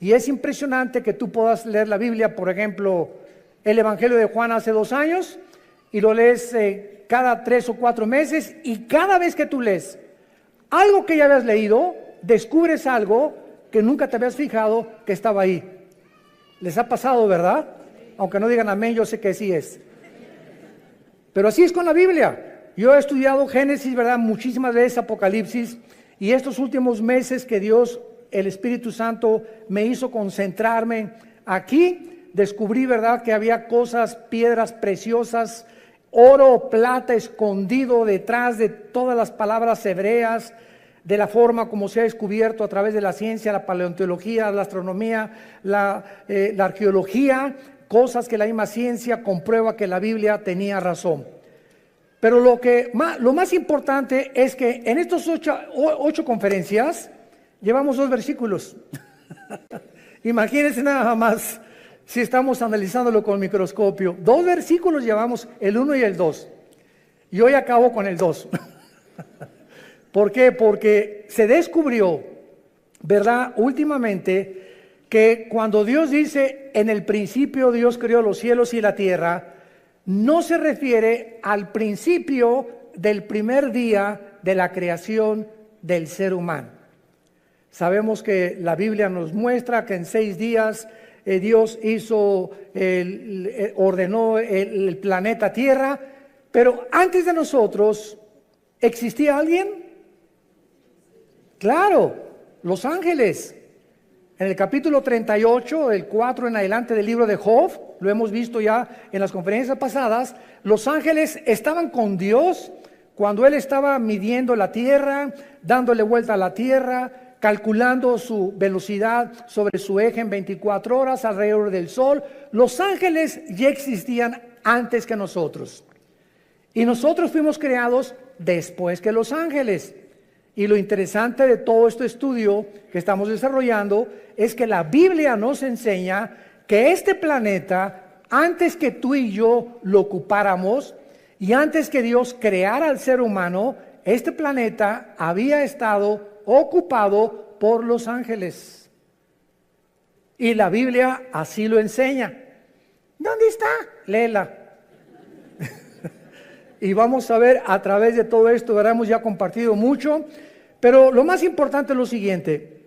Y es impresionante que tú puedas leer la Biblia, por ejemplo, el Evangelio de Juan hace 2 años, y lo lees cada 3 o 4 meses, y cada vez que tú lees algo que ya habías leído, descubres algo que nunca te habías fijado que estaba ahí. ¿Les ha pasado, verdad? Aunque no digan amén, yo sé que sí es. Pero así es con la Biblia. Yo he estudiado Génesis, ¿verdad? Muchísimas veces Apocalipsis, y estos últimos meses que Dios, el Espíritu Santo, me hizo concentrarme aquí, descubrí, ¿verdad?, que había cosas, piedras preciosas, oro o plata escondido detrás de todas las palabras hebreas, de la forma como se ha descubierto a través de la ciencia, la paleontología, la astronomía, la arqueología, cosas que la misma ciencia comprueba que la Biblia tenía razón. Pero lo más importante es que en estos 8 conferencias llevamos 2 versículos. Imagínense nada más si estamos analizándolo con el microscopio. 2 versículos llevamos, el 1 y el 2. Y hoy acabo con el 2. ¿Por qué? Porque se descubrió, ¿verdad?, últimamente, que cuando Dios dice, en el principio Dios creó los cielos y la tierra, no se refiere al principio del primer día de la creación del ser humano. Sabemos que la Biblia nos muestra que en 6 días Dios ordenó el planeta Tierra, pero antes de nosotros, ¿existía alguien? Claro, los ángeles. En el capítulo 38, el 4 en adelante del libro de Job, lo hemos visto ya en las conferencias pasadas, los ángeles estaban con Dios cuando Él estaba midiendo la tierra, dándole vuelta a la tierra, calculando su velocidad sobre su eje en 24 horas alrededor del sol. Los ángeles ya existían antes que nosotros. Y nosotros fuimos creados después que los ángeles. Y lo interesante de todo este estudio que estamos desarrollando es que la Biblia nos enseña que este planeta, antes que tú y yo lo ocupáramos y antes que Dios creara al ser humano, este planeta había estado ocupado por los ángeles. Y la Biblia así lo enseña. ¿Dónde está? Léela. Y vamos a ver a través de todo esto, ¿verdad? Hemos ya compartido mucho, pero lo más importante es lo siguiente.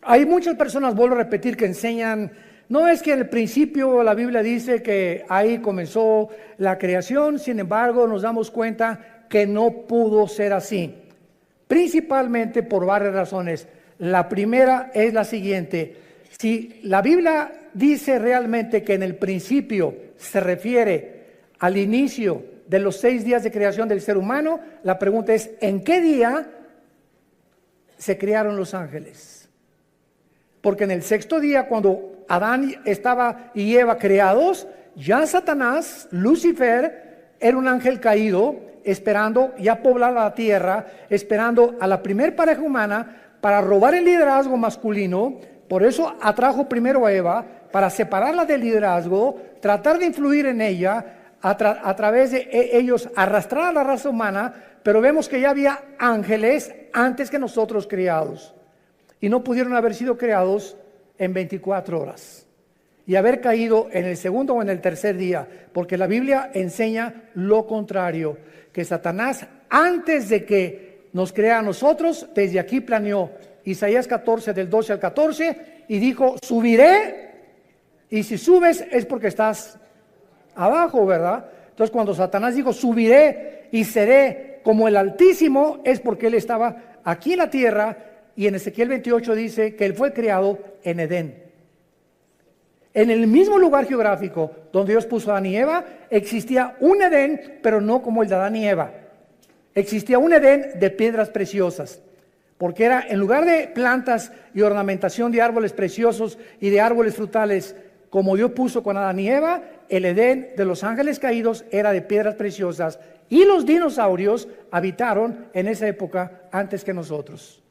Hay muchas personas, vuelvo a repetir, que enseñan, no es que en el principio la Biblia dice que ahí comenzó la creación, sin embargo nos damos cuenta que no pudo ser así, principalmente por varias razones. La primera es la siguiente: si la Biblia dice realmente que en el principio se refiere al inicio de los 6 días de creación del ser humano, la pregunta es, ¿en qué día se crearon los ángeles? Porque en el 6º día, cuando Adán estaba y Eva creados, ya Satanás, Lucifer, era un ángel caído, esperando ya poblar la tierra, esperando a la primer pareja humana para robar el liderazgo masculino. Por eso atrajo primero a Eva, para separarla del liderazgo, tratar de influir en ella, a través de ellos arrastrar a la raza humana. Pero vemos que ya había ángeles antes que nosotros creados, y no pudieron haber sido creados en 24 horas y haber caído en el 2º o en el 3er día, porque la Biblia enseña lo contrario, que Satanás, antes de que nos crea a nosotros, desde aquí planeó. Isaías 14, del 12 al 14, y dijo, subiré, y si subes es porque estás abajo, ¿verdad? Entonces cuando Satanás dijo, subiré y seré como el Altísimo, es porque él estaba aquí en la tierra. Y en Ezequiel 28 dice que él fue creado en Edén, en el mismo lugar geográfico donde Dios puso a Adán y Eva. Existía un Edén, pero no como el de Adán y Eva. Existía un Edén de piedras preciosas, porque era, en lugar de plantas y ornamentación de árboles preciosos y de árboles frutales, como Dios puso con Adán y Eva, el Edén de los ángeles caídos era de piedras preciosas, y los dinosaurios habitaron en esa época antes que nosotros,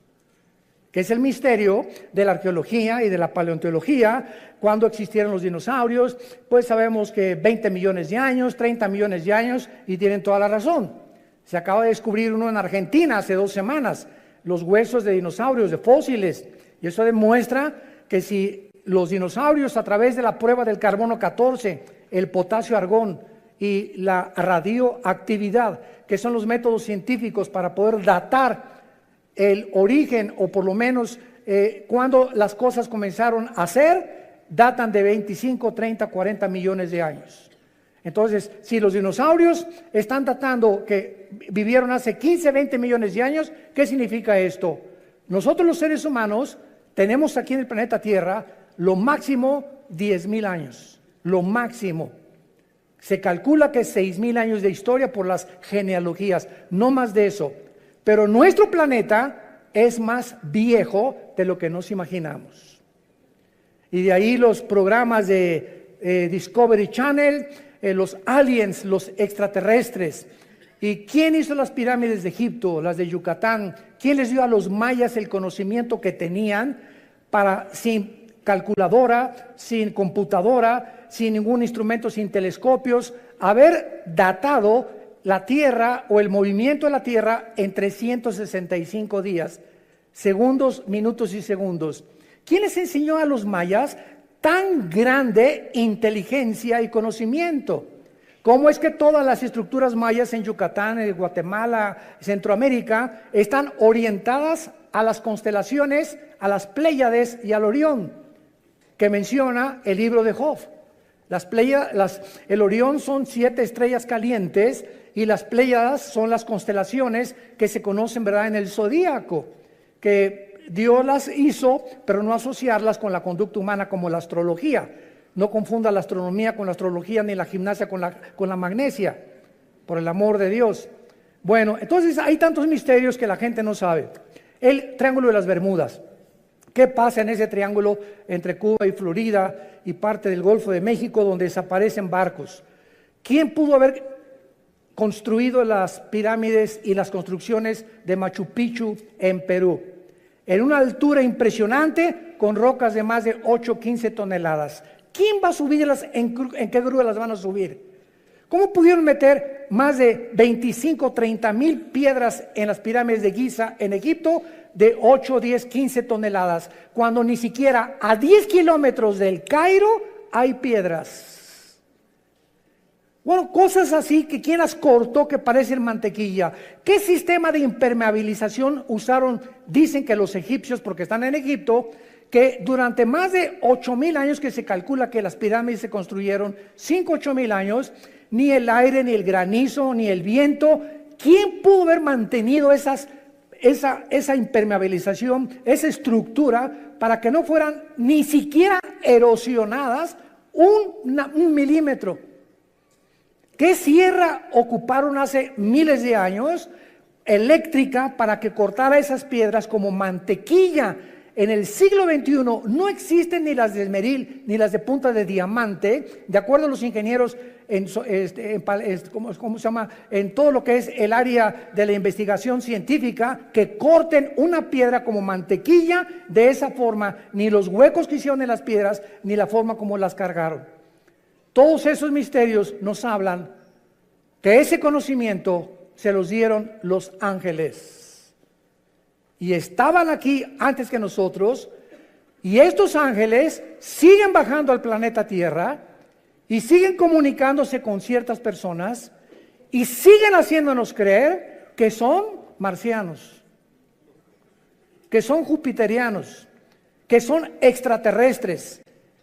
que es el misterio de la arqueología y de la paleontología. Cuando existieron los dinosaurios, pues sabemos que 20 millones de años, 30 millones de años, y tienen toda la razón. Se acaba de descubrir uno en Argentina hace 2 semanas, los huesos de dinosaurios, de fósiles, y eso demuestra que si los dinosaurios, a través de la prueba del carbono 14, el potasio argón y la radioactividad, que son los métodos científicos para poder datar el origen, o por lo menos cuando las cosas comenzaron a ser, datan de 25, 30, 40 millones de años. Entonces, si los dinosaurios están datando que vivieron hace 15, 20 millones de años, ¿qué significa esto? Nosotros los seres humanos tenemos aquí en el planeta Tierra lo máximo 10,000 años, lo máximo. Se calcula que 6,000 años de historia por las genealogías, no más de eso. Pero nuestro planeta es más viejo de lo que nos imaginamos. Y de ahí los programas de Discovery Channel, los aliens, los extraterrestres. ¿Y quién hizo las pirámides de Egipto, las de Yucatán? ¿Quién les dio a los mayas el conocimiento que tenían para, sin calculadora, sin computadora, sin ningún instrumento, sin telescopios, haber datado la Tierra o el movimiento de la Tierra en 365 días, segundos, minutos y segundos? ¿Quién les enseñó a los mayas tan grande inteligencia y conocimiento? ¿Cómo es que todas las estructuras mayas en Yucatán, en Guatemala, Centroamérica, están orientadas a las constelaciones, a las Pléyades y al Orión, que menciona el libro de Job? El Orión son 7 estrellas calientes y las Pléyades son las constelaciones que se conocen, ¿verdad?, en el zodíaco, que Dios las hizo, pero no asociarlas con la conducta humana como la astrología. No confunda la astronomía con la astrología, ni la gimnasia con la magnesia, por el amor de Dios. Bueno, entonces hay tantos misterios que la gente no sabe. El Triángulo de las Bermudas. ¿Qué pasa en ese triángulo entre Cuba y Florida y parte del Golfo de México, donde desaparecen barcos? ¿Quién pudo haber construido las pirámides y las construcciones de Machu Picchu en Perú? En una altura impresionante, con rocas de más de 8, 15 toneladas. ¿Quién va a subirlas? ¿En qué grúa las van a subir? ¿Cómo pudieron meter más de 25, 30 mil piedras en las pirámides de Giza en Egipto de 8, 10, 15 toneladas, cuando ni siquiera a 10 kilómetros del Cairo hay piedras? Bueno, cosas así que quien las cortó que parecen mantequilla. ¿Qué sistema de impermeabilización usaron? Dicen que los egipcios, porque están en Egipto, que durante más de 8,000 años que se calcula que las pirámides se construyeron, 5, 8,000 años, ni el aire, ni el granizo, ni el viento, ¿quién pudo haber mantenido esa impermeabilización, esa estructura, para que no fueran ni siquiera erosionadas un milímetro? ¿Qué sierra ocuparon hace miles de años eléctrica para que cortara esas piedras como mantequilla? En el siglo XXI no existen ni las de esmeril ni las de punta de diamante, de acuerdo a los ingenieros ¿cómo se llama?, en todo lo que es el área de la investigación científica, que corten una piedra como mantequilla de esa forma, ni los huecos que hicieron en las piedras, ni la forma como las cargaron. Todos esos misterios nos hablan que ese conocimiento se los dieron los ángeles. Y estaban aquí antes que nosotros, y estos ángeles siguen bajando al planeta Tierra y siguen comunicándose con ciertas personas y siguen haciéndonos creer que son marcianos, que son jupiterianos, que son extraterrestres.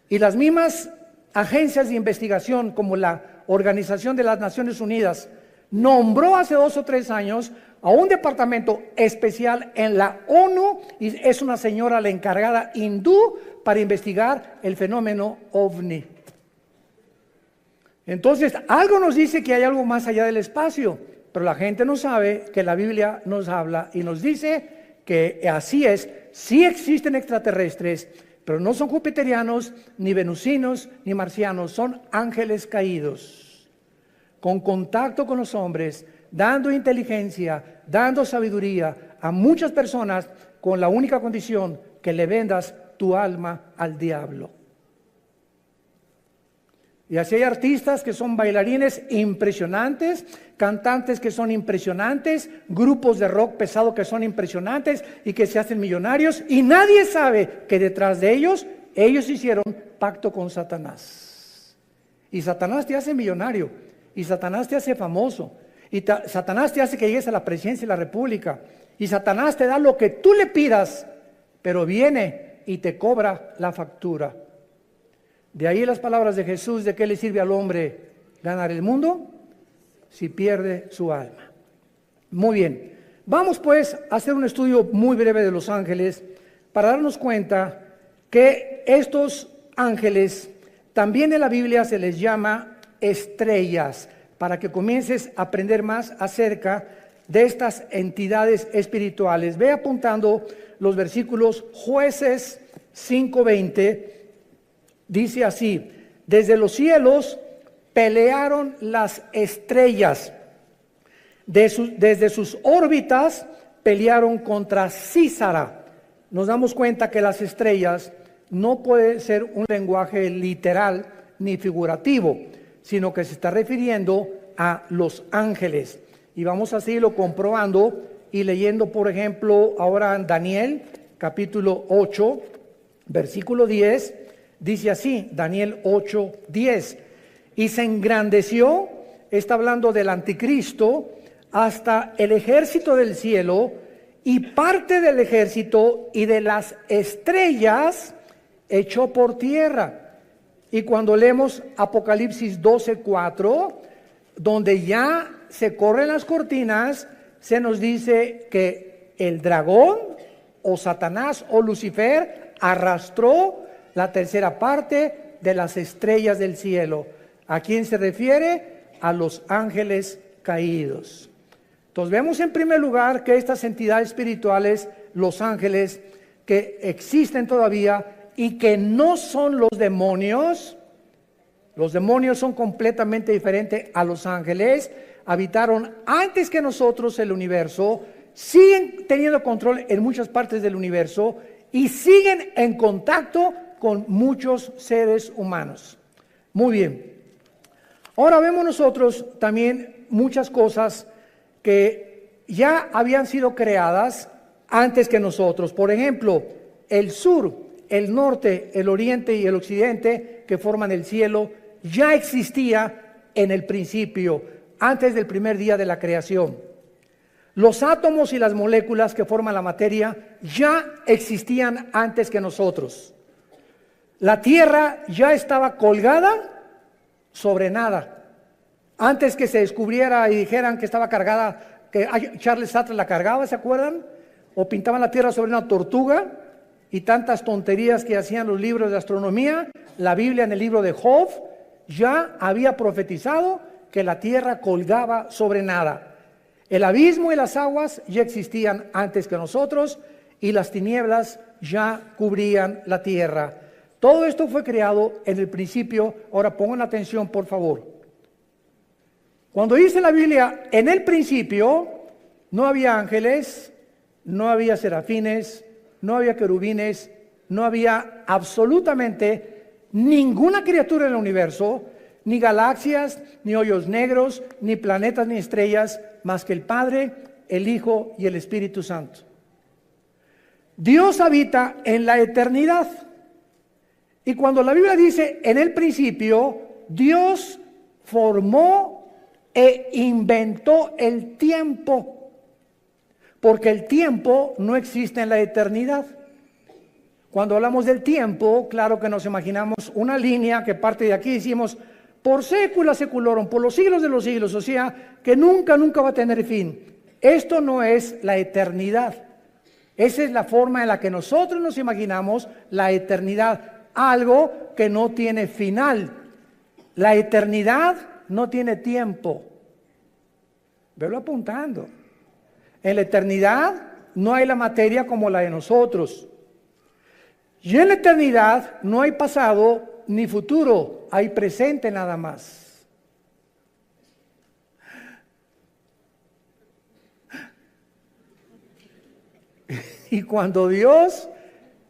Y las mismas agencias de investigación, como la Organización de las Naciones Unidas, nombró hace 2 o 3 años a un departamento especial en la ONU, y es una señora la encargada hindú para investigar el fenómeno OVNI. Entonces, algo nos dice que hay algo más allá del espacio, pero la gente no sabe que la Biblia nos habla y nos dice que así es. Sí existen extraterrestres, pero no son jupiterianos, ni venusinos, ni marcianos, son ángeles caídos, con contacto con los hombres, dando inteligencia, dando sabiduría a muchas personas, con la única condición que le vendas tu alma al diablo. Y así hay artistas que son bailarines impresionantes, cantantes que son impresionantes, grupos de rock pesado que son impresionantes y que se hacen millonarios, y nadie sabe que detrás de ellos Ellos hicieron pacto con Satanás. Y Satanás te hace millonario. Y Satanás te hace famoso. Y Satanás te hace que llegues a la presidencia de la república. Y Satanás te da lo que tú le pidas, pero viene y te cobra la factura. De ahí las palabras de Jesús: ¿de qué le sirve al hombre ganar el mundo si pierde su alma? Muy bien, vamos pues a hacer un estudio muy breve de los ángeles para darnos cuenta que estos ángeles también en la Biblia se les llama estrellas, para que comiences a aprender más acerca de estas entidades espirituales. Ve apuntando los versículos. Jueces 5:20 dice así: desde los cielos pelearon las estrellas, desde sus órbitas pelearon contra Císara. Nos damos cuenta que las estrellas no puede ser un lenguaje literal ni figurativo, sino que se está refiriendo a los ángeles. Y vamos a seguirlo comprobando y leyendo, por ejemplo, ahora en Daniel, capítulo 8, versículo 10, dice así, Daniel 8, 10. Y se engrandeció, está hablando del anticristo, hasta el ejército del cielo, y parte del ejército y de las estrellas echó por tierra. Y cuando leemos Apocalipsis 12:4, donde ya se corren las cortinas, se nos dice que el dragón o Satanás o Lucifer arrastró la tercera parte de las estrellas del cielo. ¿A quién se refiere? A los ángeles caídos. Entonces vemos en primer lugar que estas entidades espirituales, los ángeles, que existen todavía y que no son los demonios son completamente diferentes a los ángeles, habitaron antes que nosotros el universo, siguen teniendo control en muchas partes del universo y siguen en contacto con muchos seres humanos. Muy bien. Ahora vemos nosotros también muchas cosas que ya habían sido creadas antes que nosotros. Por ejemplo, el sur, el norte, el oriente y el occidente que forman el cielo ya existía en el principio, antes del primer día de la creación. Los átomos y las moléculas que forman la materia ya existían antes que nosotros. La tierra ya estaba colgada sobre nada. Antes que se descubriera y dijeran que estaba cargada, que Charles Sattler la cargaba, ¿se acuerdan? O pintaban la tierra sobre una tortuga y tantas tonterías que hacían los libros de astronomía. La Biblia en el libro de Job ya había profetizado que la tierra colgaba sobre nada. El abismo y las aguas ya existían antes que nosotros y las tinieblas ya cubrían la tierra. Todo esto fue creado en el principio. Ahora pongan atención, por favor. Cuando dice la Biblia, en el principio, no había ángeles, no había serafines, no había querubines, no había absolutamente ninguna criatura en el universo, ni galaxias, ni hoyos negros, ni planetas, ni estrellas, más que el Padre, el Hijo y el Espíritu Santo. Dios habita en la eternidad. Y cuando la Biblia dice en el principio, Dios formó e inventó el tiempo, porque el tiempo no existe en la eternidad. Cuando hablamos del tiempo, claro que nos imaginamos una línea que parte de aquí y decimos, por sécula seculorum, por los siglos de los siglos, o sea, que nunca va a tener fin. Esto no es la eternidad. Esa es la forma en la que nosotros nos imaginamos la eternidad, algo que no tiene final. La eternidad no tiene tiempo. Velo apuntando. En la eternidad no hay la materia como la de nosotros. Y en la eternidad no hay pasado ni futuro, hay presente nada más. Y cuando Dios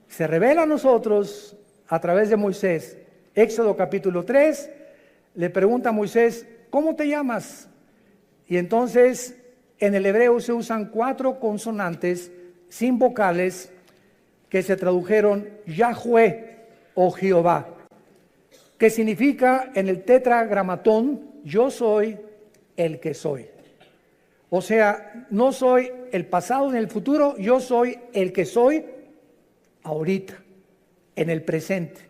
se revela a nosotros a través de Moisés, Éxodo capítulo 3, le pregunta a Moisés, ¿cómo te llamas? Y entonces en el hebreo se usan 4 consonantes sin vocales que se tradujeron Yahweh. o Jehová, que significa en el tetragramatón, yo soy el que soy. O sea, no soy el pasado ni el futuro, yo soy el que soy ahorita, en el presente.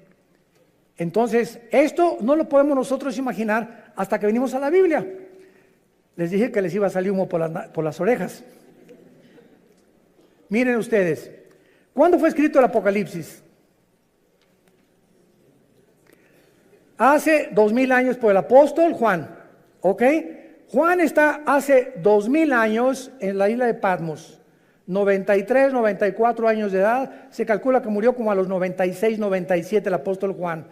Entonces, esto no lo podemos nosotros imaginar hasta que venimos a la Biblia. Les dije que les iba a salir humo por las orejas. Miren ustedes, ¿cuándo fue escrito el Apocalipsis? Hace 2000 años por el apóstol Juan, ¿ok? Juan está hace 2000 años en la isla de Patmos, 93, 94 años de edad, se calcula que murió como a los 96, 97 el apóstol Juan.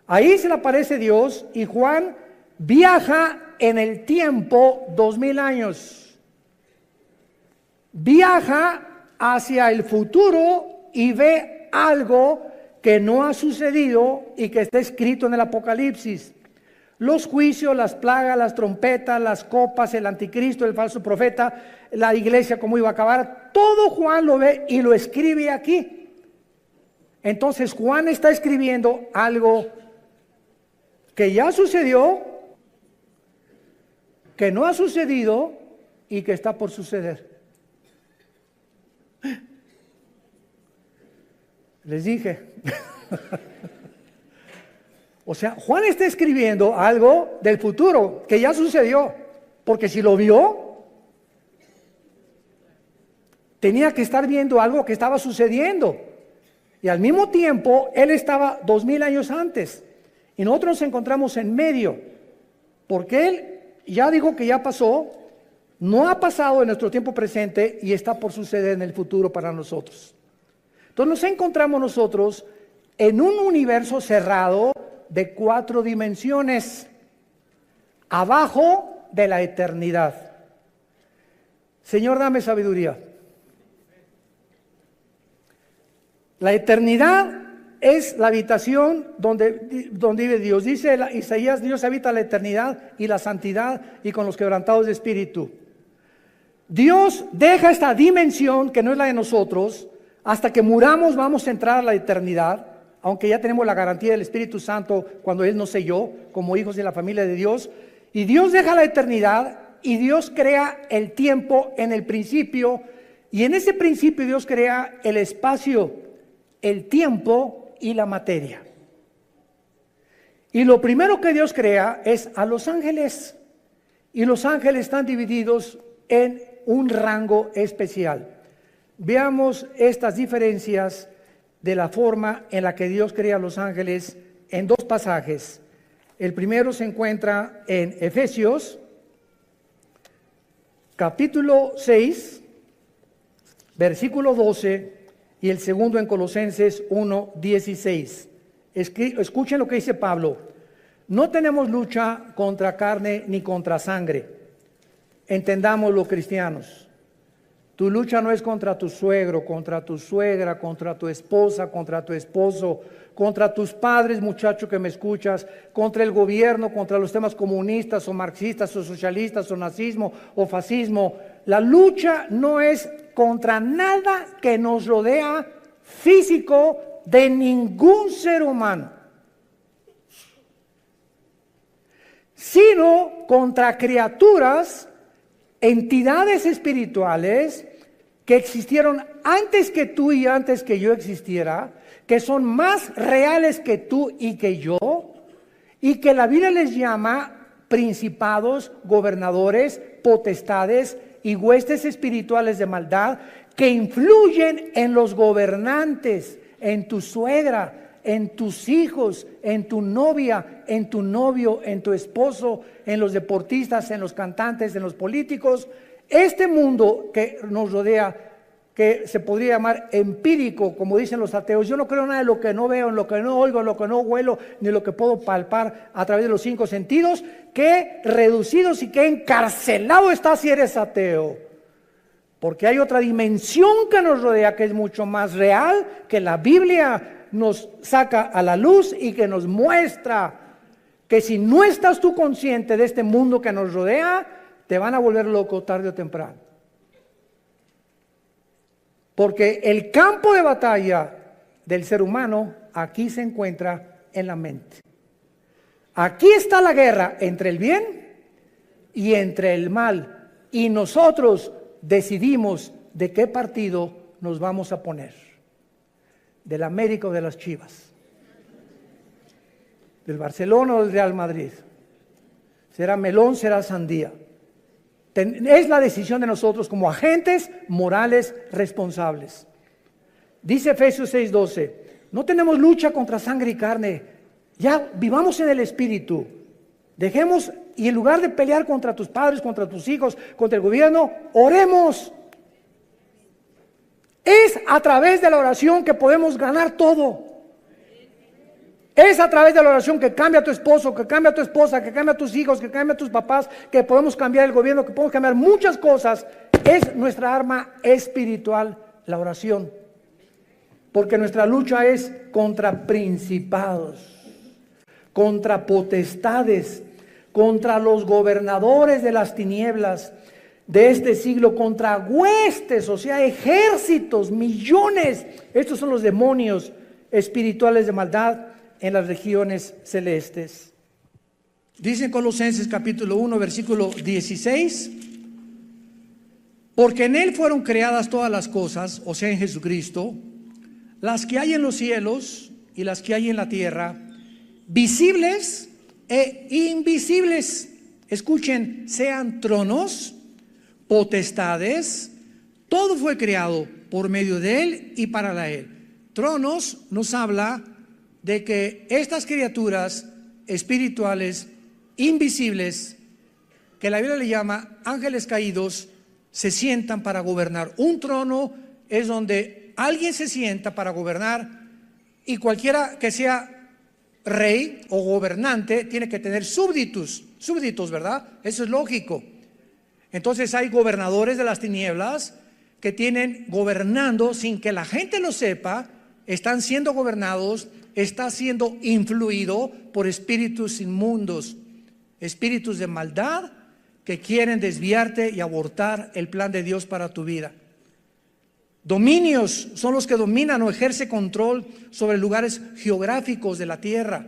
Ahí se le aparece Dios y Juan viaja en el tiempo 2000 años. Viaja hacia el futuro y ve algo que no ha sucedido y que está escrito en el Apocalipsis. Los juicios, las plagas, las trompetas, las copas, el anticristo, el falso profeta, la iglesia cómo iba a acabar, todo Juan lo ve y lo escribe aquí. Entonces Juan está escribiendo algo que ya sucedió, que no ha sucedido y que está por suceder. Les dije. O sea, Juan está escribiendo algo del futuro que ya sucedió, porque si lo vio, tenía que estar viendo algo que estaba sucediendo. Y al mismo tiempo, él estaba 2000 años antes. Y nosotros nos encontramos en medio, porque él ya dijo que ya pasó, no ha pasado en nuestro tiempo presente y está por suceder en el futuro para nosotros. Entonces nos encontramos nosotros en un universo cerrado de 4 dimensiones, abajo de la eternidad. Señor, dame sabiduría. La eternidad es la habitación donde vive Dios. Dice Isaías, Dios habita la eternidad y la santidad y con los quebrantados de espíritu. Dios deja esta dimensión que no es la de nosotros. Hasta que muramos vamos a entrar a la eternidad, aunque ya tenemos la garantía del Espíritu Santo cuando Él nos selló como hijos de la familia de Dios. Y Dios deja la eternidad y Dios crea el tiempo en el principio. Y en ese principio Dios crea el espacio, el tiempo y la materia. Y lo primero que Dios crea es a los ángeles. Y los ángeles están divididos en un rango especial. Veamos estas diferencias de la forma en la que Dios crea a los ángeles en 2 pasajes. El primero se encuentra en Efesios, capítulo 6, versículo 12, y el segundo en Colosenses 1, 16. Escuchen lo que dice Pablo. No tenemos lucha contra carne ni contra sangre. Entendámoslo, cristianos. Tu lucha no es contra tu suegro, contra tu suegra, contra tu esposa, contra tu esposo, contra tus padres, muchacho que me escuchas, contra el gobierno, contra los temas comunistas o marxistas o socialistas o nazismo o fascismo. La lucha no es contra nada que nos rodea físico de ningún ser humano, sino contra criaturas, entidades espirituales que existieron antes que tú y antes que yo existiera, que son más reales que tú y que yo, y que la Biblia les llama principados, gobernadores, potestades y huestes espirituales de maldad que influyen en los gobernantes, en tu suegra, en tus hijos, en tu novia, en tu novio, en tu esposo, en los deportistas, en los cantantes, en los políticos. Este mundo que nos rodea, que se podría llamar empírico, como dicen los ateos, yo no creo nada de lo que no veo, en lo que no oigo, en lo que no huelo, ni lo que puedo palpar a través de los 5 sentidos, que reducidos y que encarcelado está si eres ateo. Porque hay otra dimensión que nos rodea que es mucho más real, que la Biblia nos saca a la luz y que nos muestra que si no estás tú consciente de este mundo que nos rodea, te van a volver loco tarde o temprano. Porque el campo de batalla del ser humano aquí se encuentra en la mente. Aquí está la guerra entre el bien y entre el mal. Y nosotros decidimos de qué partido nos vamos a poner. Del América o de las Chivas. Del Barcelona o del Real Madrid. Será melón, será sandía. Es la decisión de nosotros como agentes morales responsables. Dice Efesios 6:12, no tenemos lucha contra sangre y carne, ya vivamos en el Espíritu. Dejemos, y en lugar de pelear contra tus padres, contra tus hijos, contra el gobierno, oremos. Es a través de la oración que podemos ganar todo. Es a través de la oración que cambia a tu esposo, que cambia a tu esposa, que cambia a tus hijos, que cambia a tus papás, que podemos cambiar el gobierno, que podemos cambiar muchas cosas. Es nuestra arma espiritual, la oración. Porque nuestra lucha es contra principados, contra potestades, contra los gobernadores de las tinieblas de este siglo, contra huestes, o sea, ejércitos, millones. Estos son los demonios espirituales de maldad en las regiones celestes. Dice en Colosenses capítulo 1, versículo 16, porque en Él fueron creadas todas las cosas, o sea, en Jesucristo, las que hay en los cielos y las que hay en la tierra, visibles e invisibles. Escuchen, sean tronos, potestades, todo fue creado por medio de Él y para Él. Tronos nos habla de que estas criaturas espirituales invisibles, que la Biblia le llama ángeles caídos, se sientan para gobernar. Un trono es donde alguien se sienta para gobernar, y cualquiera que sea rey o gobernante tiene que tener súbditos, ¿verdad? Eso es lógico. Entonces hay gobernadores de las tinieblas que tienen gobernando sin que la gente lo sepa, están siendo gobernados, está siendo influido por espíritus inmundos, espíritus de maldad que quieren desviarte y abortar el plan de Dios para tu vida. Dominios son los que dominan o ejercen control sobre lugares geográficos de la tierra.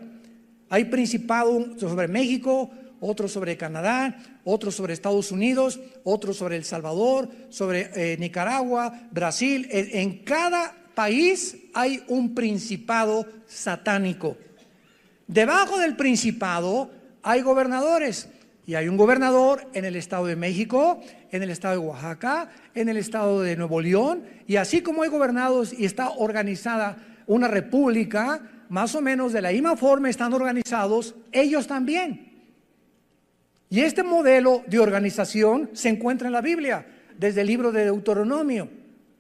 Hay principado sobre México, otro sobre Canadá, otro sobre Estados Unidos, otro sobre El Salvador, sobre Nicaragua, Brasil. En cada país hay un principado satánico. Debajo del principado hay gobernadores. Y hay un gobernador en el estado de México, en el estado de Oaxaca, en el estado de Nuevo León. Y así como hay gobernados y está organizada una república, más o menos de la misma forma están organizados ellos también. Y este modelo de organización se encuentra en la Biblia, desde el libro de Deuteronomio,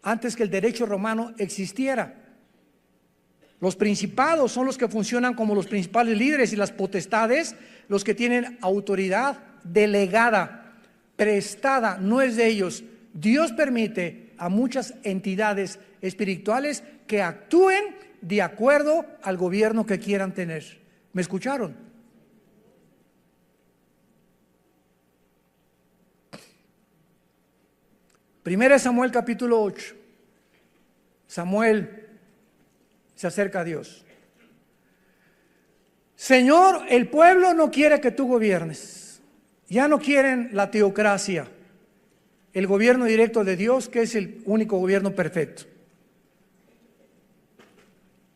antes que el derecho romano existiera. Los principados son los que funcionan como los principales líderes, y las potestades, los que tienen autoridad delegada, prestada, no es de ellos. Dios permite a muchas entidades espirituales que actúen de acuerdo al gobierno que quieran tener. ¿Me escucharon? Primera Samuel capítulo 8. Samuel se acerca a Dios. Señor, el pueblo no quiere que tú gobiernes. Ya no quieren la teocracia, el gobierno directo de Dios, que es el único gobierno perfecto.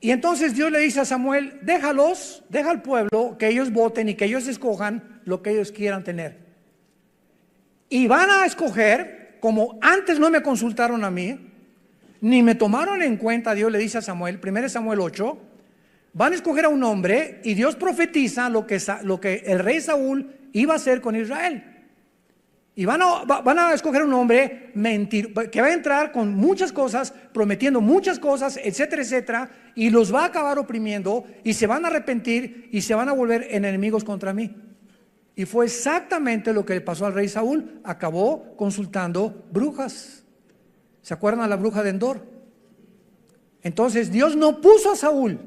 Y entonces Dios le dice a Samuel, deja al pueblo que ellos voten y que ellos escojan lo que ellos quieran tener. Y van a escoger, como antes no me consultaron a mí, ni me tomaron en cuenta, Dios le dice a Samuel, 1 Samuel 8, van a escoger a un hombre, y Dios profetiza lo que el rey Saúl iba a hacer con Israel. Y van a escoger un hombre que va a entrar con muchas cosas, prometiendo muchas cosas, etcétera, etcétera, y los va a acabar oprimiendo, y se van a arrepentir y se van a volver enemigos contra mí. Y fue exactamente lo que le pasó al rey Saúl. Acabó consultando brujas. ¿Se acuerdan a la bruja de Endor? Entonces Dios no puso a Saúl.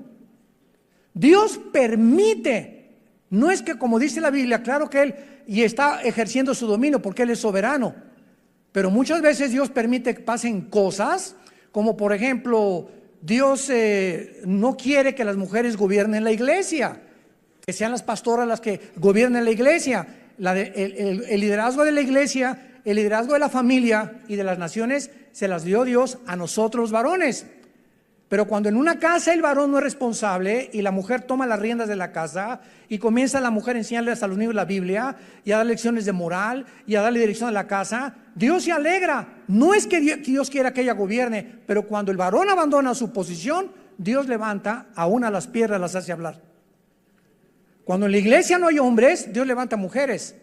Dios permite. No es que, como dice la Biblia, claro que Él y está ejerciendo su dominio porque Él es soberano, pero muchas veces Dios permite que pasen cosas, como por ejemplo Dios no quiere que las mujeres gobiernen la iglesia, que sean las pastoras las que gobiernen la iglesia. El liderazgo de la iglesia, el liderazgo de la familia y de las naciones se las dio Dios a nosotros los varones. Pero cuando en una casa el varón no es responsable y la mujer toma las riendas de la casa y comienza la mujer a enseñarles a los niños la Biblia y a dar lecciones de moral y a darle dirección a la casa, Dios se alegra. No es que Dios quiera que ella gobierne, pero cuando el varón abandona su posición, Dios levanta aún a las piedras, las hace hablar. Cuando en la iglesia no hay hombres, Dios levanta mujeres.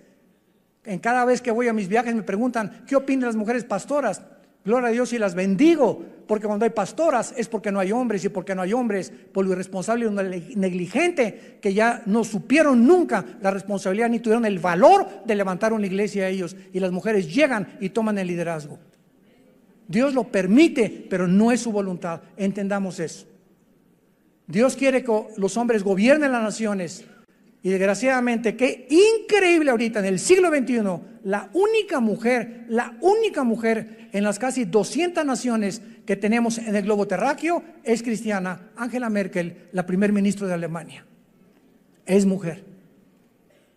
En cada vez que voy a mis viajes me preguntan, ¿qué opinan las mujeres pastoras? Gloria a Dios y las bendigo, porque cuando hay pastoras es porque no hay hombres, y porque no hay hombres por lo irresponsable y negligente que ya no supieron nunca la responsabilidad ni tuvieron el valor de levantar una iglesia a ellos, y las mujeres llegan y toman el liderazgo. Dios lo permite, pero no es su voluntad. Entendamos eso. Dios quiere que los hombres gobiernen las naciones. Y desgraciadamente, qué increíble ahorita en el siglo XXI, la única mujer en las casi 200 naciones que tenemos en el globo terráqueo es cristiana. Angela Merkel, la primer ministra de Alemania, es mujer.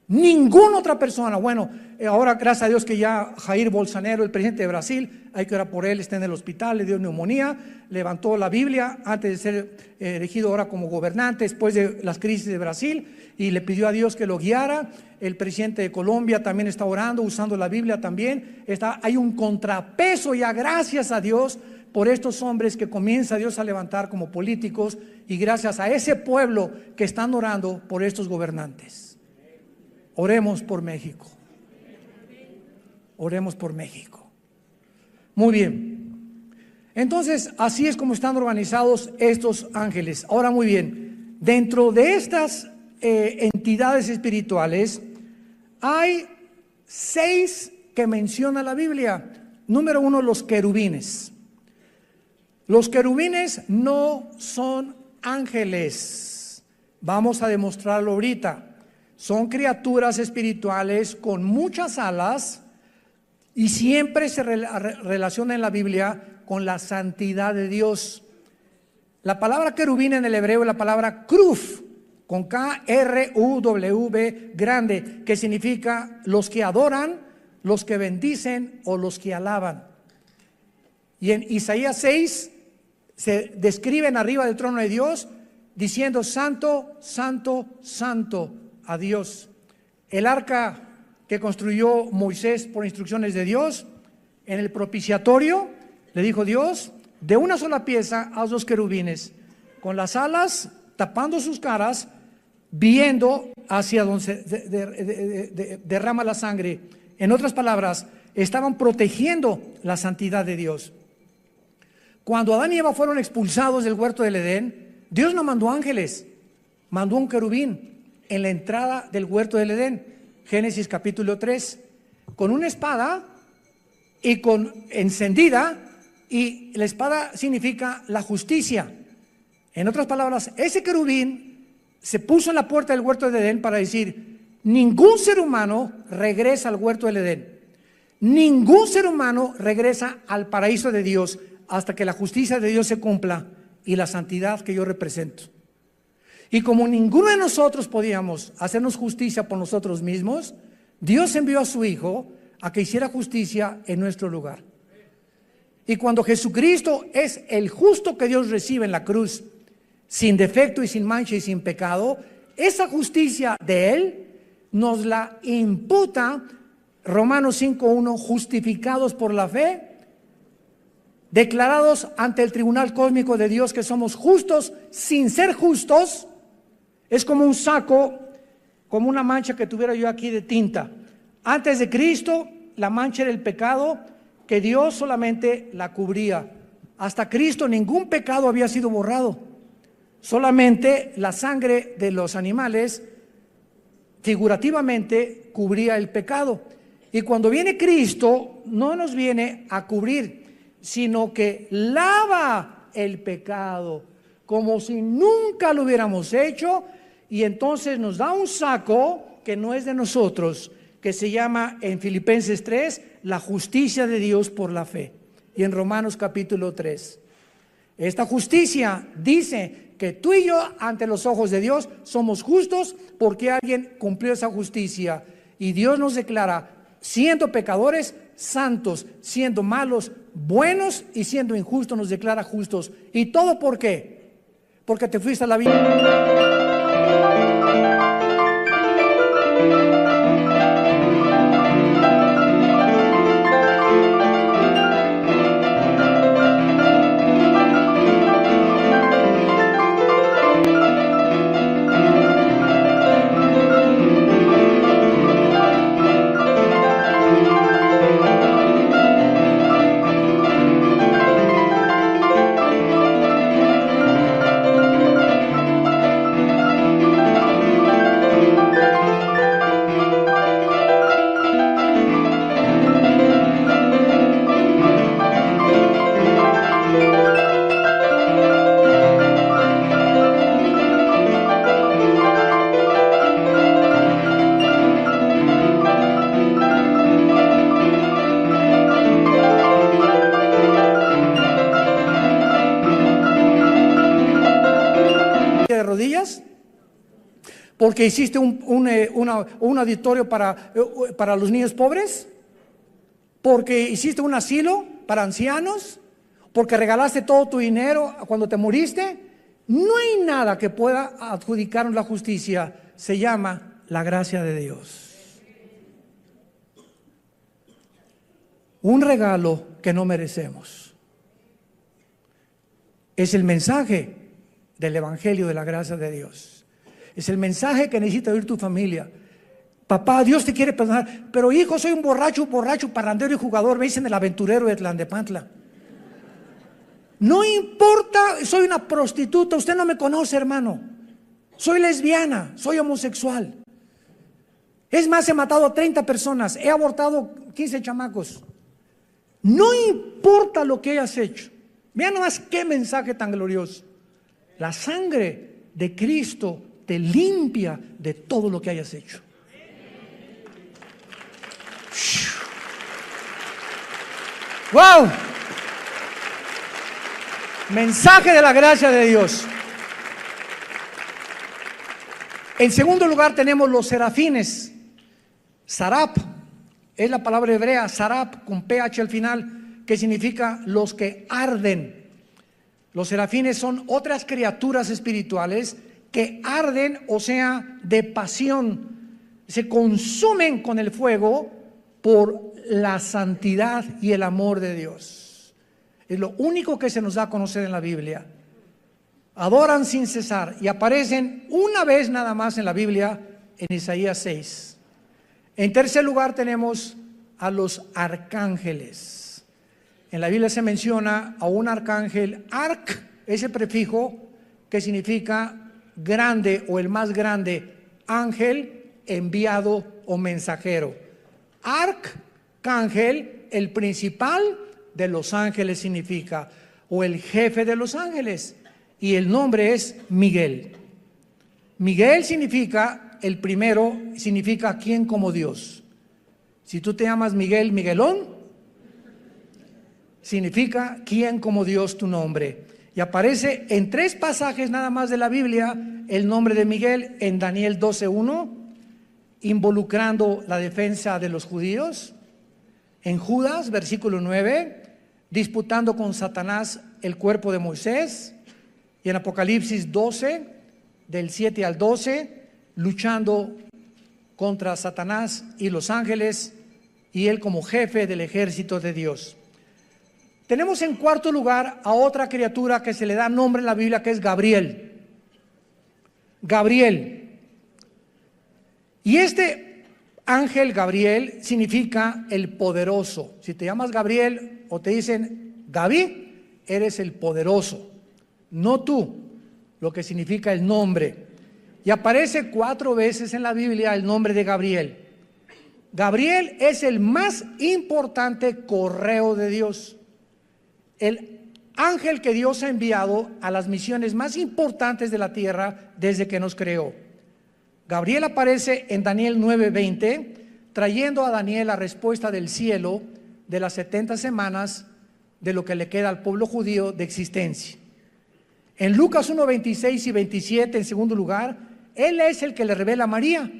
Ninguna otra persona. Bueno, ahora gracias a Dios que ya Jair Bolsonaro, el presidente de Brasil, hay que orar por él, está en el hospital, le dio neumonía, levantó la Biblia antes de ser elegido ahora como gobernante después de las crisis de Brasil, y le pidió a Dios que lo guiara. El presidente de Colombia también está orando, usando la Biblia también. Hay un contrapeso ya, gracias a Dios, por estos hombres que comienza Dios a levantar como políticos, y gracias a ese pueblo que están orando por estos gobernantes. Oremos por México. Oremos por México. Muy bien. Entonces, así es como están organizados estos ángeles. Ahora, muy bien, dentro de estas entidades espirituales hay 6 que menciona la Biblia. Número 1, los querubines. Los querubines no son ángeles. Vamos a demostrarlo ahorita. Son criaturas espirituales con muchas alas, y siempre se relaciona en la Biblia con la santidad de Dios. La palabra querubín en el hebreo es la palabra kruf, con K-R-U-W, grande, que significa los que adoran, los que bendicen o los que alaban. Y en Isaías 6 se describen arriba del trono de Dios diciendo: santo, santo, santo a Dios. El arca que construyó Moisés por instrucciones de Dios, en el propiciatorio le dijo Dios: de una sola pieza haz 2 querubines, con las alas tapando sus caras, viendo hacia donde se derrama la sangre. En otras palabras, estaban protegiendo la santidad de Dios. Cuando Adán y Eva fueron expulsados del huerto del Edén, Dios no mandó ángeles, mandó un querubín en la entrada del huerto del Edén. Génesis capítulo 3, con una espada y encendida, y la espada significa la justicia. En otras palabras, ese querubín se puso en la puerta del huerto del Edén para decir: ningún ser humano regresa al huerto del Edén, ningún ser humano regresa al paraíso de Dios hasta que la justicia de Dios se cumpla y la santidad que yo represento. Y como ninguno de nosotros podíamos hacernos justicia por nosotros mismos, Dios envió a su Hijo a que hiciera justicia en nuestro lugar. Y cuando Jesucristo es el justo que Dios recibe en la cruz, sin defecto y sin mancha y sin pecado, esa justicia de Él nos la imputa Romanos 5:1, justificados por la fe, declarados ante el tribunal cósmico de Dios que somos justos sin ser justos. Es como un saco, como una mancha que tuviera yo aquí de tinta. Antes de Cristo, la mancha era el pecado, que Dios solamente la cubría. Hasta Cristo ningún pecado había sido borrado. Solamente la sangre de los animales figurativamente cubría el pecado. Y cuando viene Cristo, no nos viene a cubrir, sino que lava el pecado, como si nunca lo hubiéramos hecho. Y entonces nos da un saco que no es de nosotros, que se llama en Filipenses 3, la justicia de Dios por la fe. Y en Romanos capítulo 3. Esta justicia dice que tú y yo ante los ojos de Dios somos justos porque alguien cumplió esa justicia. Y Dios nos declara, siendo pecadores, santos, siendo malos, buenos, y siendo injustos nos declara justos. ¿Y todo por qué? Porque te fuiste a la vida. De rodillas porque hiciste un auditorio para los niños pobres, porque hiciste un asilo para ancianos, porque regalaste todo tu dinero cuando te moriste. No hay nada que pueda adjudicarnos la justicia. Se llama la gracia de Dios. Un regalo que no merecemos. Es el mensaje del Evangelio de la gracia de Dios. Es el mensaje que necesita oír tu familia. Papá, Dios te quiere perdonar, pero hijo, soy un borracho, parrandero y jugador, me dicen el aventurero de Tlalnepantla. No importa, soy una prostituta, usted no me conoce, hermano. Soy lesbiana, soy homosexual. Es más, he matado a 30 personas, he abortado 15 chamacos. No importa lo que hayas hecho. Vean nomás qué mensaje tan glorioso. La sangre de Cristo te limpia de todo lo que hayas hecho. ¡Wow! Mensaje de la gracia de Dios. En segundo lugar tenemos los serafines. Sarap es la palabra hebrea, sarap con ph al final, que significa los que arden. Los serafines son otras criaturas espirituales que arden, o sea, de pasión, se consumen con el fuego por la santidad y el amor de Dios. Es lo único que se nos da a conocer en la Biblia. Adoran sin cesar y aparecen una vez nada más en la Biblia, en Isaías 6. En tercer lugar tenemos a los arcángeles. En la Biblia se menciona a un arcángel, arc, ese prefijo que significa grande o el más grande, ángel, enviado o mensajero. Arcángel, el principal de los ángeles significa, o el jefe de los ángeles, y el nombre es Miguel. Miguel significa, el primero significa quién como Dios. Si tú te llamas Miguel, Miguelón, significa quién como Dios tu nombre. Y aparece en 3 pasajes nada más de la Biblia el nombre de Miguel, en Daniel 12:1, involucrando la defensa de los judíos. En Judas, versículo 9, disputando con Satanás el cuerpo de Moisés. Y en Apocalipsis 12, del 7 al 12, luchando contra Satanás y los ángeles, y él como jefe del ejército de Dios. Tenemos en cuarto lugar a otra criatura que se le da nombre en la Biblia, que es Gabriel. Gabriel. Y este ángel Gabriel significa el poderoso. Si te llamas Gabriel o te dicen Gaby, eres el poderoso, no tú, lo que significa el nombre. Y aparece 4 veces en la Biblia el nombre de Gabriel. Gabriel es el más importante correo de Dios. El ángel que Dios ha enviado a las misiones más importantes de la tierra desde que nos creó. Gabriel aparece en Daniel 9:20, trayendo a Daniel la respuesta del cielo de las 70 semanas de lo que le queda al pueblo judío de existencia. En Lucas 1, 26 y 27, en segundo lugar, Él es el que le revela a María,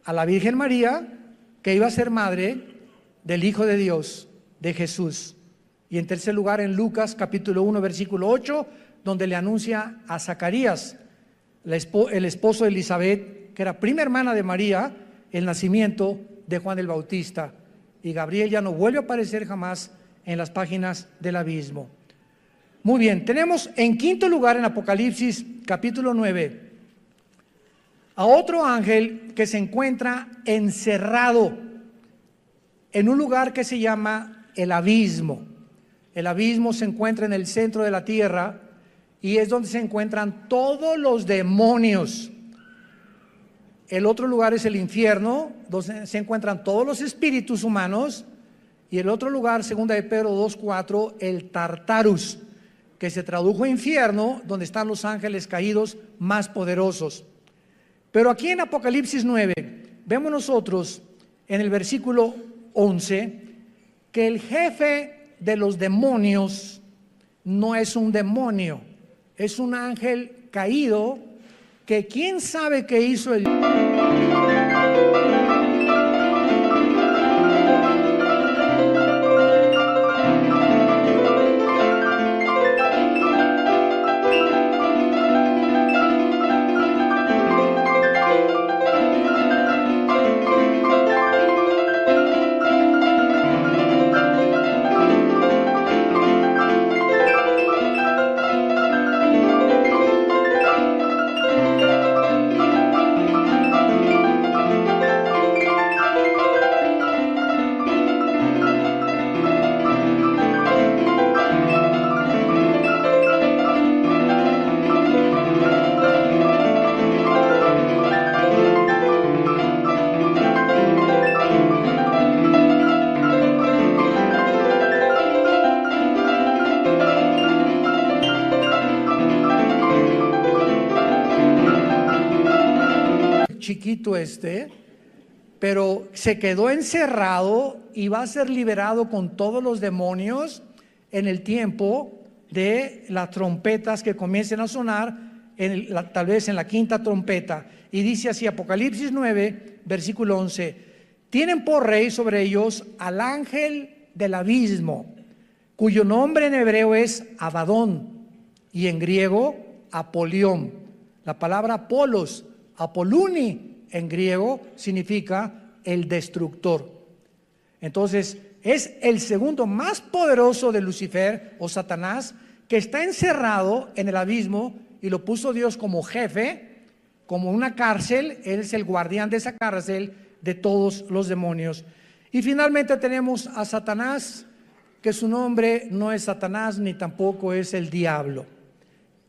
a la Virgen María, que iba a ser madre del Hijo de Dios, de Jesús. Y en tercer lugar, en Lucas capítulo 1, versículo 8, donde le anuncia a Zacarías, el esposo de Elizabeth, que era prima hermana de María, el nacimiento de Juan el Bautista. Y Gabriel ya no vuelve a aparecer jamás en las páginas del abismo. Muy bien, tenemos en quinto lugar en Apocalipsis capítulo 9 a otro ángel que se encuentra encerrado en un lugar que se llama el abismo. El abismo se encuentra en el centro de la tierra y es donde se encuentran todos los demonios. El otro lugar es el infierno, donde se encuentran todos los espíritus humanos. Y el otro lugar, segunda de Pedro 2:4, el Tartarus, que se tradujo infierno, donde están los ángeles caídos más poderosos. Pero aquí en Apocalipsis 9, vemos nosotros en el versículo 11, que el jefe de los demonios no es un demonio, es un ángel caído, que quién sabe qué hizo el... chiquito pero se quedó encerrado y va a ser liberado con todos los demonios en el tiempo de las trompetas que comiencen a sonar, tal vez en la quinta trompeta. Y dice así, Apocalipsis 9, versículo 11, tienen por rey sobre ellos al ángel del abismo, cuyo nombre en hebreo es Abadón y en griego Apolión. La palabra Apolos, Apoluni en griego significa el destructor. Entonces es el segundo más poderoso de Lucifer o Satanás, que está encerrado en el abismo y lo puso Dios como jefe, como una cárcel. Él es el guardián de esa cárcel de todos los demonios. Y finalmente tenemos a Satanás, que su nombre no es Satanás ni tampoco es el diablo.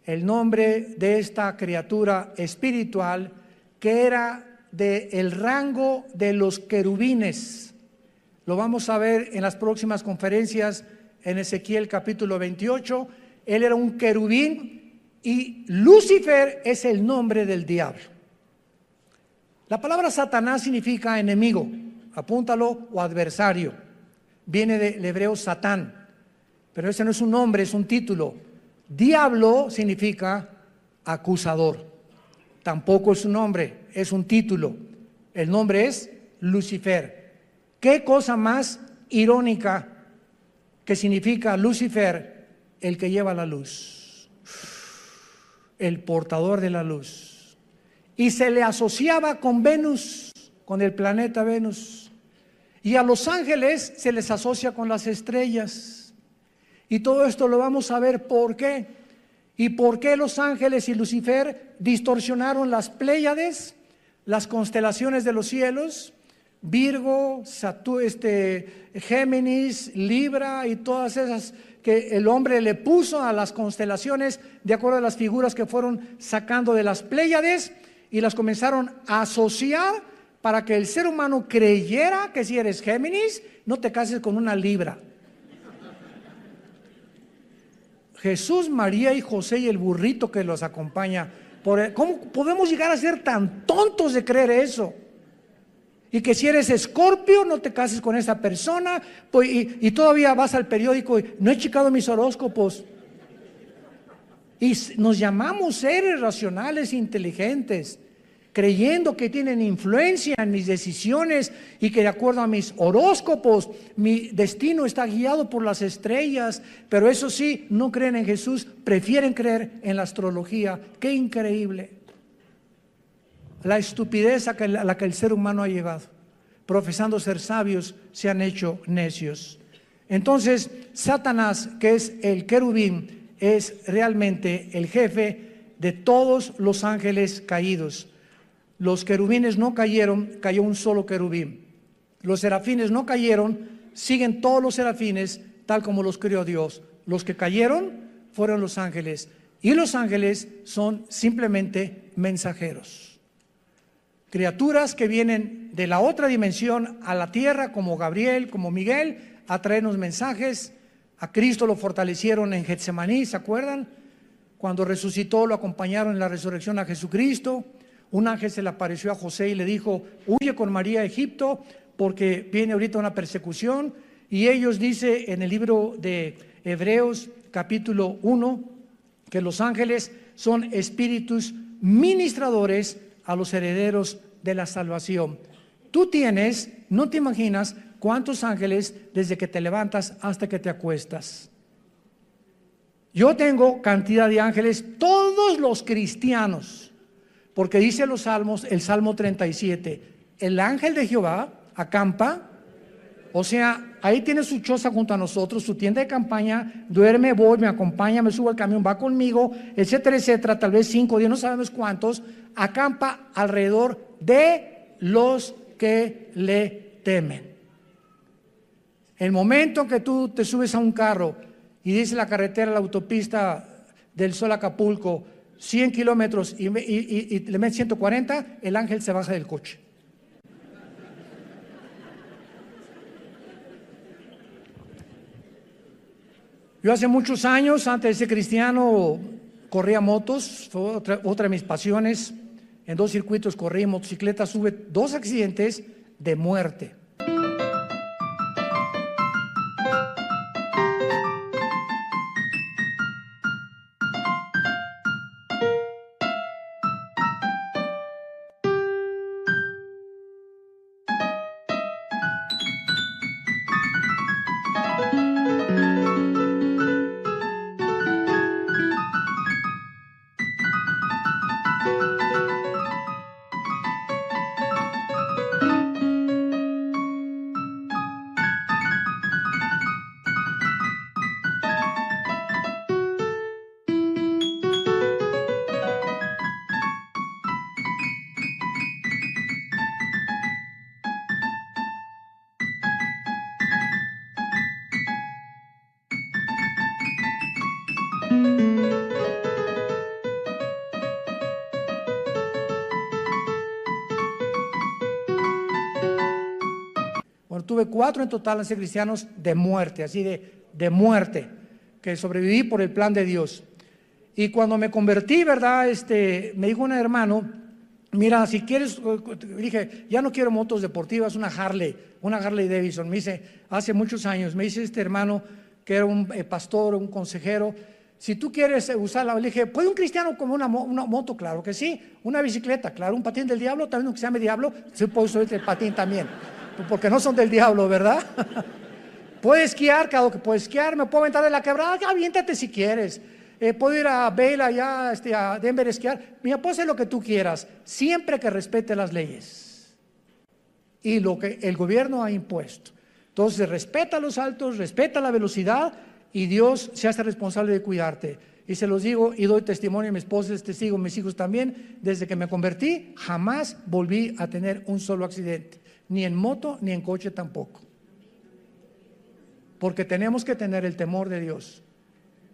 El nombre de esta criatura espiritual que era del rango de los querubines. Lo vamos a ver en las próximas conferencias en Ezequiel capítulo 28. Él era un querubín y Lucifer es el nombre del diablo. La palabra Satanás significa enemigo, apúntalo, o adversario. Viene del hebreo Satán, pero ese no es un nombre, es un título. Diablo significa acusador. Tampoco es un nombre, es un título. El nombre es Lucifer. ¿Qué cosa más irónica que significa Lucifer? El que lleva la luz, el portador de la luz. Y se le asociaba con Venus, con el planeta Venus. Y a los ángeles se les asocia con las estrellas. Y todo esto lo vamos a ver por qué. ¿Y por qué los ángeles y Lucifer distorsionaron las Pléyades, las constelaciones de los cielos? Virgo, Géminis, Libra y todas esas que el hombre le puso a las constelaciones de acuerdo a las figuras que fueron sacando de las Pléyades, y las comenzaron a asociar para que el ser humano creyera que si eres Géminis, no te cases con una Libra. Jesús, María y José y el burrito que los acompaña. ¿Cómo podemos llegar a ser tan tontos de creer eso? Y que si eres Escorpio, no te cases con esa persona, y todavía vas al periódico y no he checado mis horóscopos. Y nos llamamos seres racionales e inteligentes, creyendo que tienen influencia en mis decisiones y que de acuerdo a mis horóscopos, mi destino está guiado por las estrellas. Pero eso sí, no creen en Jesús, prefieren creer en la astrología. ¡Qué increíble! La estupidez a la que el ser humano ha llegado. Profesando ser sabios, se han hecho necios. Entonces, Satanás, que es el querubín, es realmente el jefe de todos los ángeles caídos. Los querubines no cayeron, cayó un solo querubín. Los serafines no cayeron, siguen todos los serafines tal como los creó Dios. Los que cayeron fueron los ángeles, y los ángeles son simplemente mensajeros. Criaturas que vienen de la otra dimensión a la tierra, como Gabriel, como Miguel, a traernos mensajes. A Cristo lo fortalecieron en Getsemaní, ¿se acuerdan? Cuando resucitó, lo acompañaron en la resurrección a Jesucristo. Un ángel se le apareció a José y le dijo: huye con María a Egipto, porque viene ahorita una persecución. Y ellos, dice en el libro de Hebreos capítulo 1, que los ángeles son espíritus ministradores a los herederos de la salvación. Tú tienes, no te imaginas cuántos ángeles desde que te levantas hasta que te acuestas. Yo tengo cantidad de ángeles, todos los cristianos, porque dice los salmos, el Salmo 37, el ángel de Jehová acampa, o sea, ahí tiene su choza junto a nosotros, su tienda de campaña, duerme, voy, me acompaña, me subo al camión, va conmigo, etcétera, etcétera, tal vez 5, 10, no sabemos cuántos, acampa alrededor de los que le temen. El momento que tú te subes a un carro y dice la carretera, la autopista del Sol a Acapulco, 100 kilómetros y le metes 140, el ángel se baja del coche. Yo hace muchos años, antes de ser cristiano, corría motos, fue otra de mis pasiones. En 2 circuitos corrí motocicleta, tuve 2 accidentes de muerte. Bueno, tuve 4 en total en ser cristianos de muerte, así de muerte, que sobreviví por el plan de Dios. Y cuando me convertí, ¿verdad? Me dijo un hermano: mira, si quieres, dije, ya no quiero motos deportivas, una Harley Davidson. Me dice, hace muchos años, me dice este hermano, que era un pastor, un consejero: si tú quieres usarla, le dije, ¿puede un cristiano como una moto? Claro que sí. Una bicicleta, claro. Un patín del diablo, también aunque se llame diablo, se puede usar el patín también, porque no son del diablo, ¿verdad? Puedo esquiar, claro que puedo esquiar. Me puedo aventar de la quebrada, aviéntate si quieres. Puedo ir a Vail allá, a Denver a esquiar. Mira, puedo hacer lo que tú quieras, siempre que respete las leyes y lo que el gobierno ha impuesto. Entonces, respeta los altos, respeta la velocidad, y Dios se hace responsable de cuidarte. Y se los digo y doy testimonio, mi esposa es testigo, mis hijos también. Desde que me convertí, jamás volví a tener un solo accidente, ni en moto, ni en coche tampoco. Porque tenemos que tener el temor de Dios.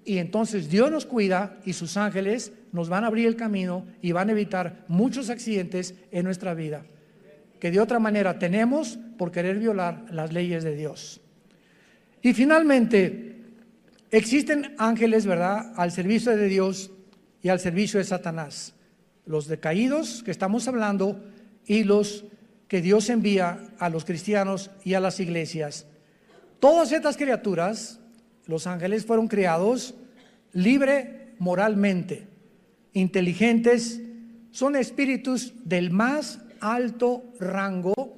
Y entonces Dios nos cuida y sus ángeles nos van a abrir el camino y van a evitar muchos accidentes en nuestra vida, que de otra manera tenemos por querer violar las leyes de Dios. Y finalmente, existen ángeles, ¿verdad?, al servicio de Dios y al servicio de Satanás. Los decaídos que estamos hablando y los que Dios envía a los cristianos y a las iglesias. Todas estas criaturas, los ángeles, fueron creados libre moralmente, inteligentes, son espíritus del más alto rango,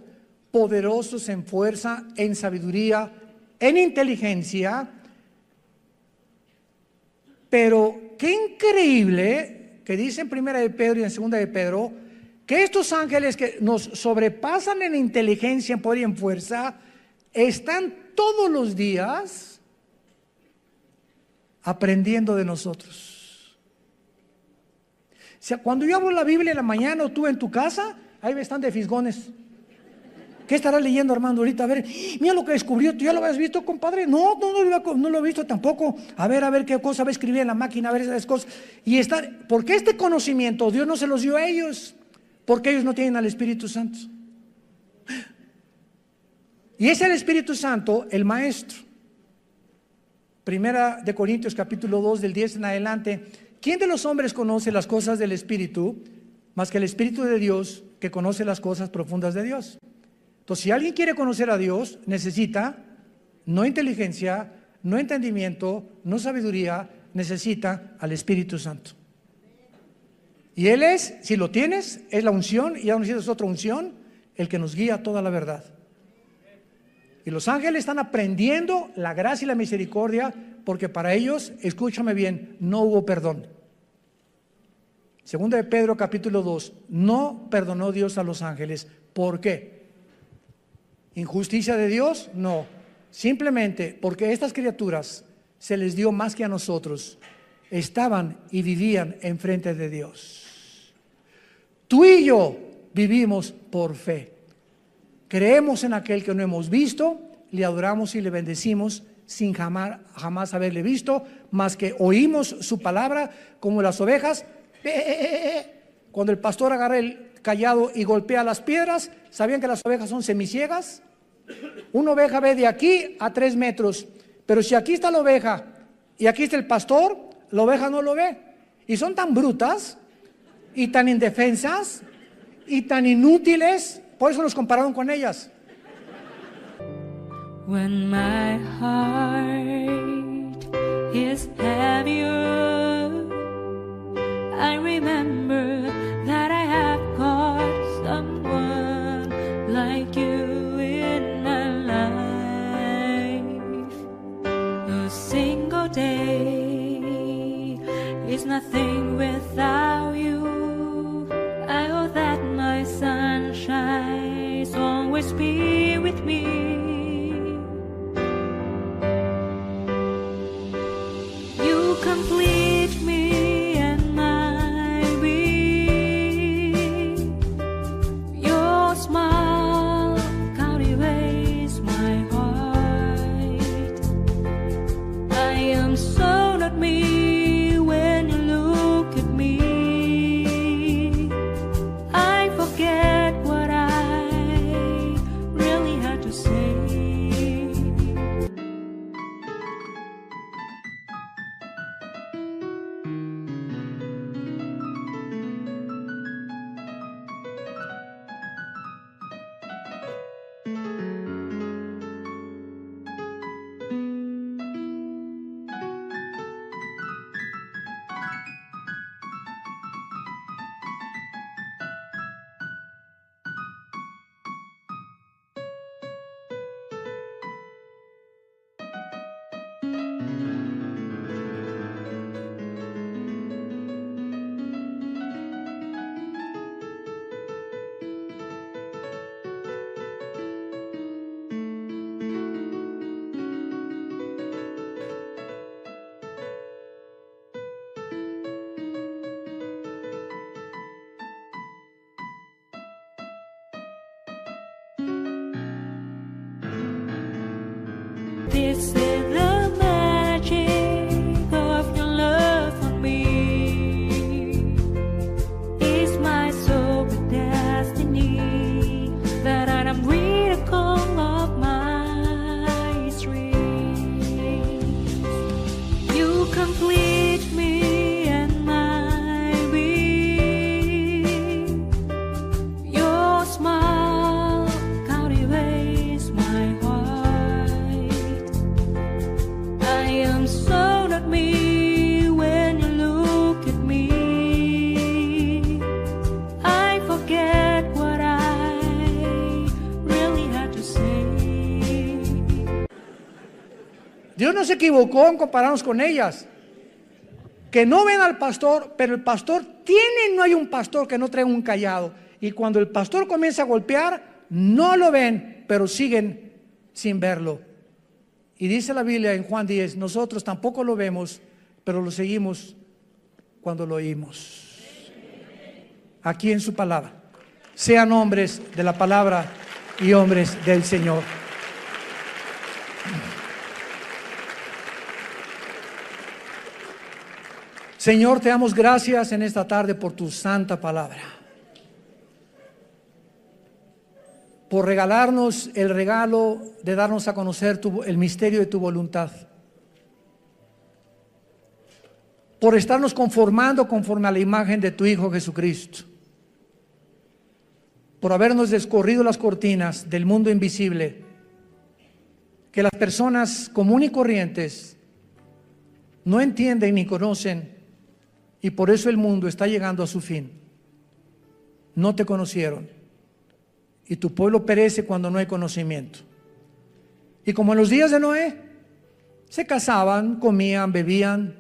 poderosos en fuerza, en sabiduría, en inteligencia. Pero qué increíble que dice en 1 de Pedro y en 2 de Pedro que estos ángeles que nos sobrepasan en inteligencia, en poder y en fuerza, están todos los días aprendiendo de nosotros. O sea, cuando yo abro la Biblia en la mañana o tú en tu casa, ahí están de fisgones. ¿Qué estarás leyendo, Armando, ahorita? A ver, mira lo que descubrió. ¿Tú ya lo habías visto, compadre? No lo he visto tampoco. A ver qué cosa va a escribir en la máquina, a ver esas cosas. Porque este conocimiento Dios no se los dio a ellos, porque ellos no tienen al Espíritu Santo. Y es el Espíritu Santo el maestro. 1 de Corintios capítulo 2 del 10 en adelante. ¿Quién de los hombres conoce las cosas del Espíritu más que el Espíritu de Dios, que conoce las cosas profundas de Dios? Entonces, si alguien quiere conocer a Dios, necesita no inteligencia, no entendimiento, no sabiduría, necesita al Espíritu Santo. Y Él es, si lo tienes, es la unción, y ya no necesitas otra unción, el que nos guía a toda la verdad. Y los ángeles están aprendiendo la gracia y la misericordia, porque para ellos, escúchame bien, no hubo perdón. Segunda de Pedro capítulo 2, no perdonó Dios a los ángeles. ¿Por qué? ¿Injusticia de Dios? No. Simplemente porque estas criaturas se les dio más que a nosotros. Estaban y vivían enfrente de Dios. Tú y yo vivimos por fe. Creemos en aquel que no hemos visto, le adoramos y le bendecimos sin jamás haberle visto, más que oímos su palabra como las ovejas. Cuando el pastor agarra el callado y golpea las piedras, ¿sabían que las ovejas son semiciegas? Una oveja ve de aquí a 3 metros, pero si aquí está la oveja y aquí está el pastor, la oveja no lo ve. Y son tan brutas y tan indefensas y tan inútiles, por eso los compararon con ellas. When my heart is heavier, I remember that I have got someone like you in my life. A single day is nothing without you. I know that my sunshine will always be with me. You complete me and my being. Your smile cultivates my heart. I am so not me when you look at me. I forget what I really had to say. Dios no se equivocó en compararnos con ellas. Que no ven al pastor, pero el pastor tiene, no hay un pastor que no traiga un cayado. Y cuando el pastor comienza a golpear, no lo ven, pero siguen sin verlo. Y dice la Biblia en Juan 10, nosotros tampoco lo vemos, pero lo seguimos cuando lo oímos. Aquí en su palabra. Sean hombres de la palabra y hombres del Señor. Señor, te damos gracias en esta tarde por tu santa palabra, por regalarnos el regalo de darnos a conocer el misterio de tu voluntad, por estarnos conformando conforme a la imagen de tu Hijo Jesucristo, por habernos descorrido las cortinas del mundo invisible, que las personas comunes y corrientes no entienden ni conocen. Y por eso el mundo está llegando a su fin. No te conocieron. Y tu pueblo perece cuando no hay conocimiento. Y como en los días de Noé, se casaban, comían, bebían.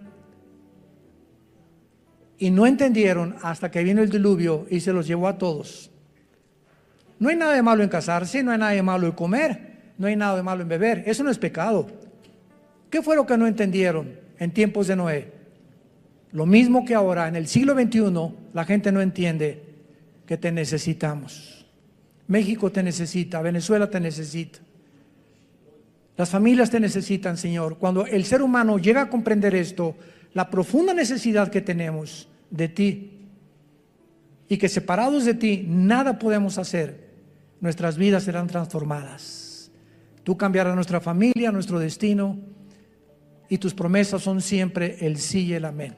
Y no entendieron hasta que vino el diluvio y se los llevó a todos. No hay nada de malo en casarse, no hay nada de malo en comer, no hay nada de malo en beber. Eso no es pecado. ¿Qué fue lo que no entendieron en tiempos de Noé? Lo mismo que ahora, en el siglo XXI, la gente no entiende que te necesitamos. México te necesita, Venezuela te necesita. Las familias te necesitan, Señor. Cuando el ser humano llega a comprender esto, la profunda necesidad que tenemos de ti, y que separados de ti nada podemos hacer, nuestras vidas serán transformadas. Tú cambiarás nuestra familia, nuestro destino, y tus promesas son siempre el sí y el amén.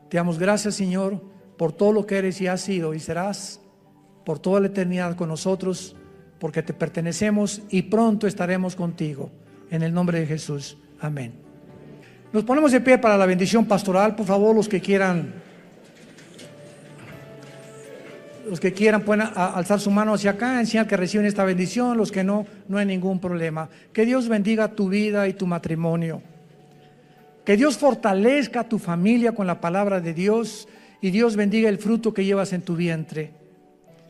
Te damos gracias, Señor, por todo lo que eres y has sido y serás por toda la eternidad con nosotros, porque te pertenecemos y pronto estaremos contigo. En el nombre de Jesús. Amén. Nos ponemos de pie para la bendición pastoral. Por favor, los que quieran pueden alzar su mano hacia acá, en señal que reciben esta bendición. Los que no, no hay ningún problema. Que Dios bendiga tu vida y tu matrimonio. Que Dios fortalezca a tu familia con la palabra de Dios y Dios bendiga el fruto que llevas en tu vientre.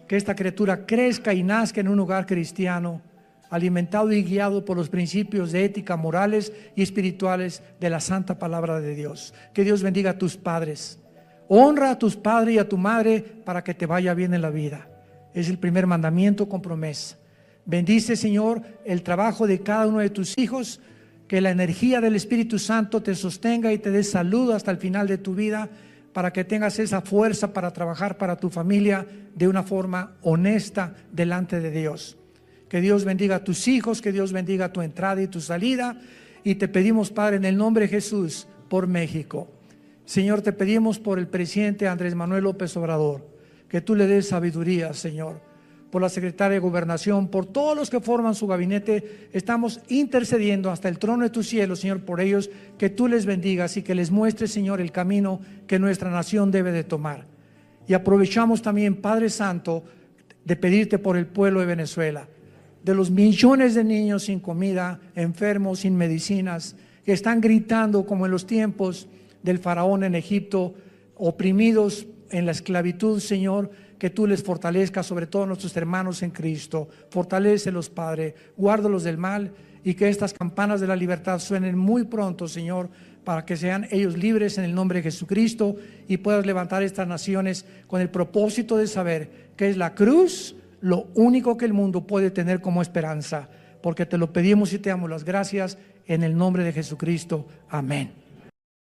Que esta criatura crezca y nazca en un hogar cristiano, alimentado y guiado por los principios de ética, morales y espirituales de la santa palabra de Dios. Que Dios bendiga a tus padres. Honra a tus padres y a tu madre para que te vaya bien en la vida. Es el primer mandamiento con promesa. Bendice, Señor, el trabajo de cada uno de tus hijos. Que la energía del Espíritu Santo te sostenga y te dé salud hasta el final de tu vida, para que tengas esa fuerza para trabajar para tu familia de una forma honesta delante de Dios. Que Dios bendiga a tus hijos, que Dios bendiga tu entrada y tu salida. Y te pedimos, Padre, en el nombre de Jesús, por México. Señor, te pedimos por el presidente Andrés Manuel López Obrador, que tú le des sabiduría, Señor. Por la secretaria de Gobernación, por todos los que forman su gabinete, estamos intercediendo hasta el trono de tu cielo, Señor, por ellos, que tú les bendigas y que les muestres, Señor, el camino que nuestra nación debe de tomar. Y aprovechamos también, Padre Santo, de pedirte por el pueblo de Venezuela, de los millones de niños sin comida, enfermos, sin medicinas, que están gritando como en los tiempos del faraón en Egipto, oprimidos en la esclavitud, Señor. Que tú les fortalezcas, sobre todo a nuestros hermanos en Cristo. Fortalécelos, Padre, guárdalos del mal, y que estas campanas de la libertad suenen muy pronto, Señor, para que sean ellos libres en el nombre de Jesucristo y puedas levantar estas naciones con el propósito de saber que es la cruz lo único que el mundo puede tener como esperanza, porque te lo pedimos y te damos las gracias en el nombre de Jesucristo. Amén.